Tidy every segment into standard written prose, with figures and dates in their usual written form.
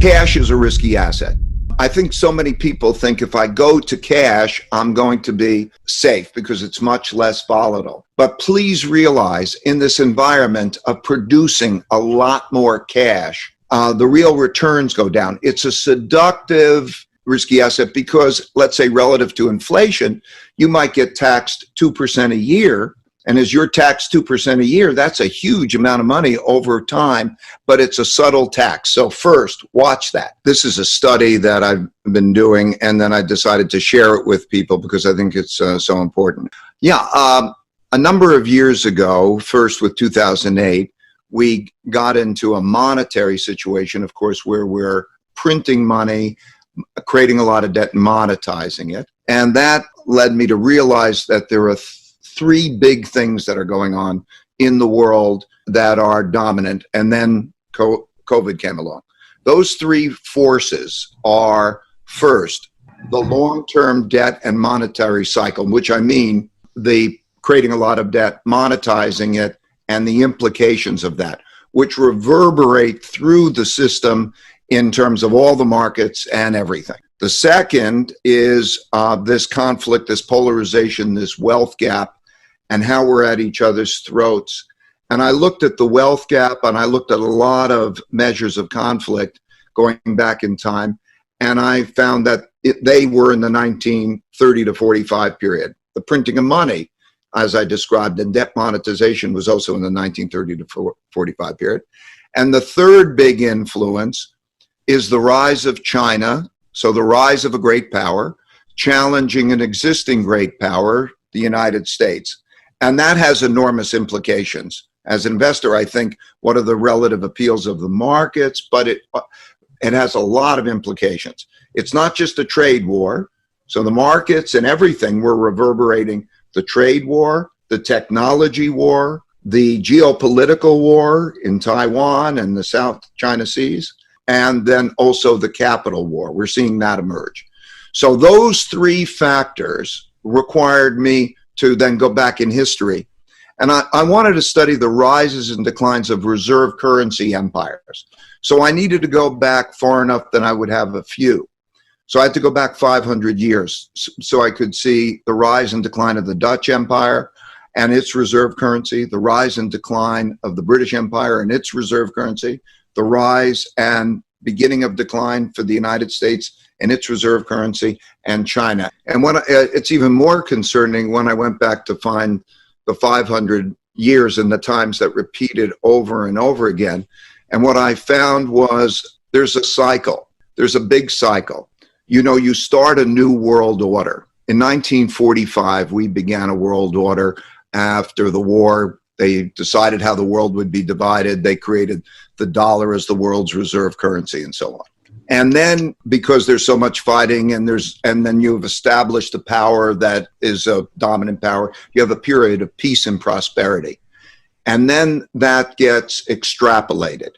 Cash is a risky asset. I think so many people think if I go to cash, I'm going to be safe because it's much less volatile. But please realize in this environment of producing a lot more cash, the real returns go down. It's a seductive risky asset because, let's say, relative to inflation, you might get taxed 2% a year. And as you're taxed 2% a year, that's a huge amount of money over time, but it's a subtle tax. So first, watch that. This is a study that I've been doing, and then I decided to share it with people because I think it's so important. A number of years ago, first with 2008, we got into a monetary situation, of course, where we're printing money, creating a lot of debt, and monetizing it. And that led me to realize that there are three big things that are going on in the world that are dominant, and then COVID came along. Those three forces are, first, the long-term debt and monetary cycle, which I mean the creating a lot of debt, monetizing it, and the implications of that, which reverberate through the system in terms of all the markets and everything. The second is this conflict, this polarization, this wealth gap, and how we're at each other's throats. And I looked at the wealth gap, and I looked at a lot of measures of conflict going back in time, and I found that they were in the 1930 to 45 period. The printing of money, as I described, and debt monetization was also in the 1930 to 45 period. And the third big influence is the rise of China, so the rise of a great power, challenging an existing great power, the United States. And that has enormous implications. As an investor, I think what are the relative appeals of the markets, but it has a lot of implications. It's not just a trade war. So the markets and everything were reverberating the trade war, the technology war, the geopolitical war in Taiwan and the South China Seas, and then also the capital war. We're seeing that emerge. So those three factors required me to then go back in history. And I wanted to study the rises and declines of reserve currency empires. So I needed to go back far enough that I would have a few. So I had to go back 500 years so I could see the rise and decline of the Dutch Empire and its reserve currency, the rise and decline of the British Empire and its reserve currency, the rise and beginning of decline for the United States and its reserve currency, and China. And it's even more concerning when I went back to find the 500 years and the times that repeated over and over again. And what I found was there's a cycle. There's a big cycle. You know, you start a new world order. In 1945, we began a world order after the war. They decided how the world would be divided. They created the dollar as the world's reserve currency and so on. And then because there's so much fighting and then you've established a power that is a dominant power, you have a period of peace and prosperity. And then that gets extrapolated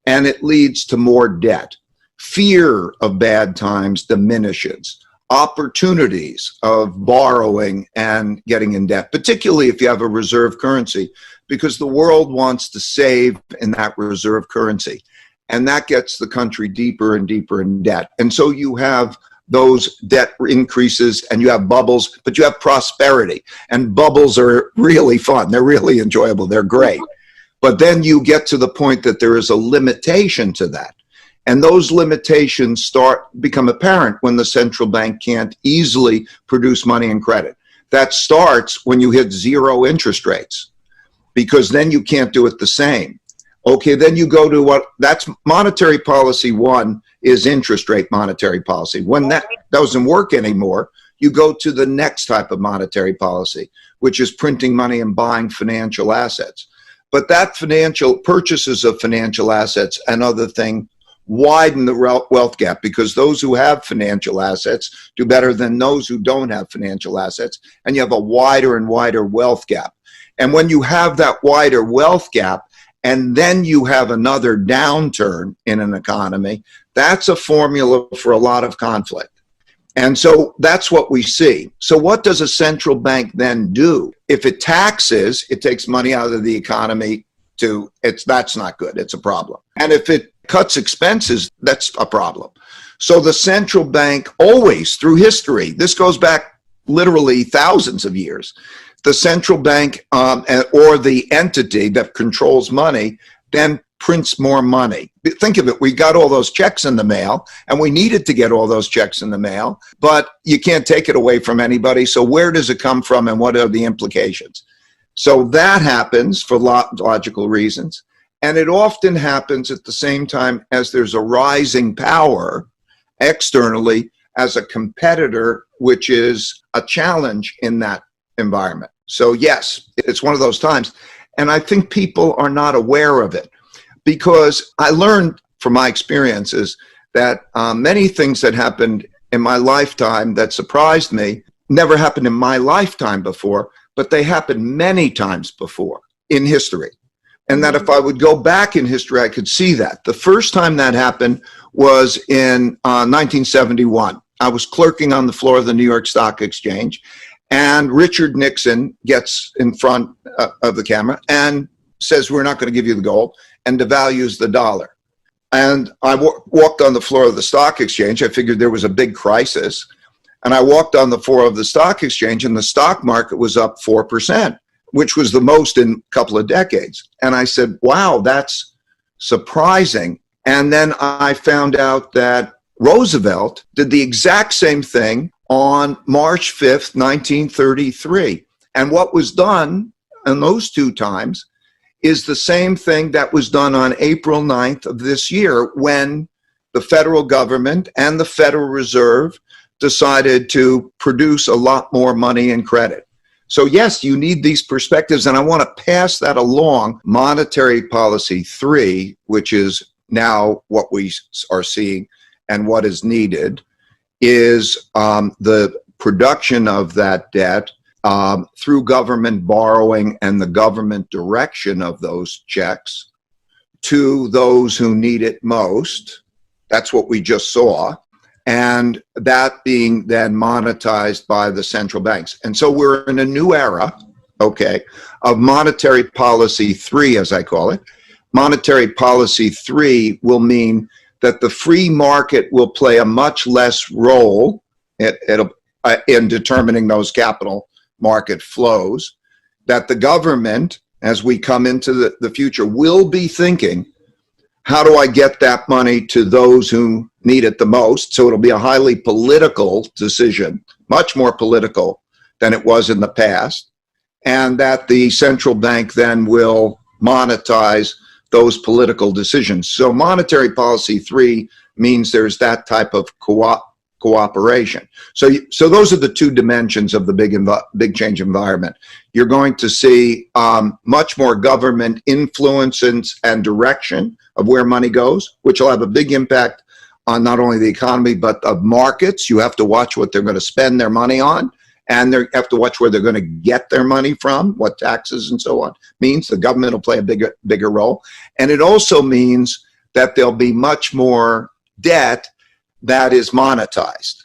and it leads to more debt. Fear of bad times diminishes. Opportunities of borrowing and getting in debt, particularly if you have a reserve currency, because the world wants to save in that reserve currency. And that gets the country deeper and deeper in debt. And so you have those debt increases and you have bubbles, but you have prosperity. And bubbles are really fun. They're really enjoyable. They're great. But then you get to the point that there is a limitation to that. And those limitations become apparent when the central bank can't easily produce money and credit. That starts when you hit zero interest rates, because then you can't do it the same. Okay, then you go to that's monetary policy one is interest rate monetary policy. When that doesn't work anymore, you go to the next type of monetary policy, which is printing money and buying financial assets. But that financial purchases of financial assets and other things widen the wealth gap, because those who have financial assets do better than those who don't have financial assets, and you have a wider and wider wealth gap. And when you have that wider wealth gap, and then you have another downturn in an economy, that's a formula for a lot of conflict. And so that's what we see. So what does a central bank then do? If it taxes, it takes money out of the economy that's not good. It's a problem. And if it cuts expenses, that's a problem. So the central bank always, through history, this goes back literally thousands of years, the central bank or the entity that controls money then prints more money. Think of it, we got all those checks in the mail, and we needed to get all those checks in the mail, but you can't take it away from anybody. So where does it come from, and what are the implications? So that happens for logical reasons, and it often happens at the same time as there's a rising power externally as a competitor, which is a challenge in that environment. So yes, it's one of those times. And I think people are not aware of it, because I learned from my experiences that many things that happened in my lifetime that surprised me never happened in my lifetime before, but they happened many times before in history. And that if I would go back in history, I could see that. The first time that happened was in 1971. I was clerking on the floor of the New York Stock Exchange, and Richard Nixon gets in front of the camera and says, "We're not going to give you the gold," and devalues the dollar. And I walked on the floor of the stock exchange. I figured there was a big crisis. And I walked on the floor of the stock exchange, and the stock market was up 4%, which was the most in a couple of decades. And I said, wow, that's surprising. And then I found out that Roosevelt did the exact same thing on March 5th, 1933. And what was done in those two times is the same thing that was done on April 9th of this year, when the federal government and the Federal Reserve decided to produce a lot more money and credit. So yes, you need these perspectives, and I want to pass that along. Monetary policy 3, which is now what we are seeing and what is needed, is the production of that debt through government borrowing and the government direction of those checks to those who need it most. That's what we just saw. And that being then monetized by the central banks. And so we're in a new era, okay, of monetary policy 3, as I call it. Monetary policy 3 will mean that the free market will play a much less role in determining those capital market flows, that the government, as we come into the future, will be thinking, how do I get that money to those who need it the most? So it'll be a highly political decision, much more political than it was in the past, and that the central bank then will monetize those political decisions. So monetary policy 3 means there's that type of cooperation. So those are the two dimensions of the big change environment. You're going to see much more government influence and direction of where money goes, which will have a big impact on not only the economy, but of markets. You have to watch what they're going to spend their money on, and they have to watch where they're going to get their money from, what taxes and so on means. The government will play a bigger role. And it also means that there'll be much more debt that is monetized.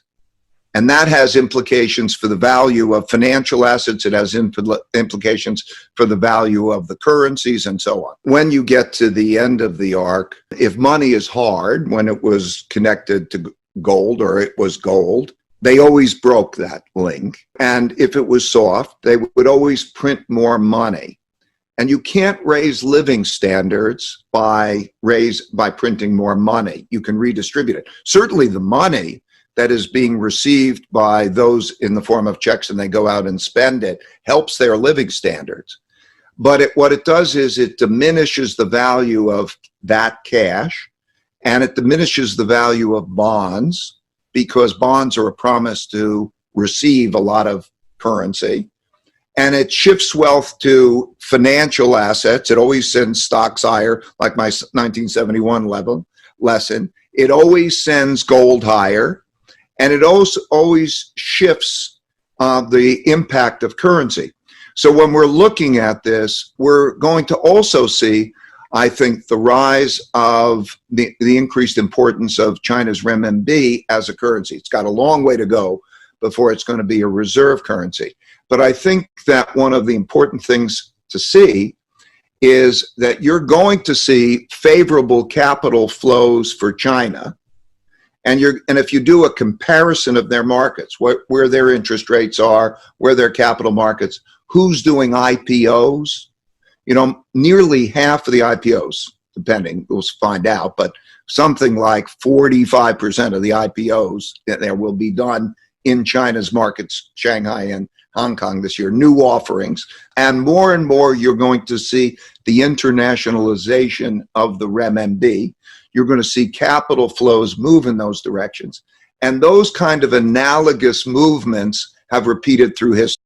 And that has implications for the value of financial assets. It has implications for the value of the currencies and so on. When you get to the end of the arc, if money is hard, when it was connected to gold or it was gold, they always broke that link. And if it was soft, they would always print more money. And you can't raise living standards by printing more money. You can redistribute it. Certainly the money that is being received by those in the form of checks and they go out and spend it helps their living standards. But what it does is it diminishes the value of that cash, and it diminishes the value of bonds, because bonds are a promise to receive a lot of currency. And it shifts wealth to financial assets. It always sends stocks higher, like my 1971 lesson. It always sends gold higher. And it also always shifts the impact of currency. So when we're looking at this, we're going to also see, I think, the rise of the increased importance of China's renminbi as a currency. It's got a long way to go before it's going to be a reserve currency. But I think that one of the important things to see is that you're going to see favorable capital flows for China. And if you do a comparison of their markets, where their interest rates are, where their capital markets, who's doing IPOs, nearly half of the IPOs, depending, we'll find out, but something like 45% of the IPOs that there will be done in China's markets, Shanghai and Hong Kong this year, new offerings. And more you're going to see the internationalization of the renminbi. You're going to see capital flows move in those directions. And those kind of analogous movements have repeated through history.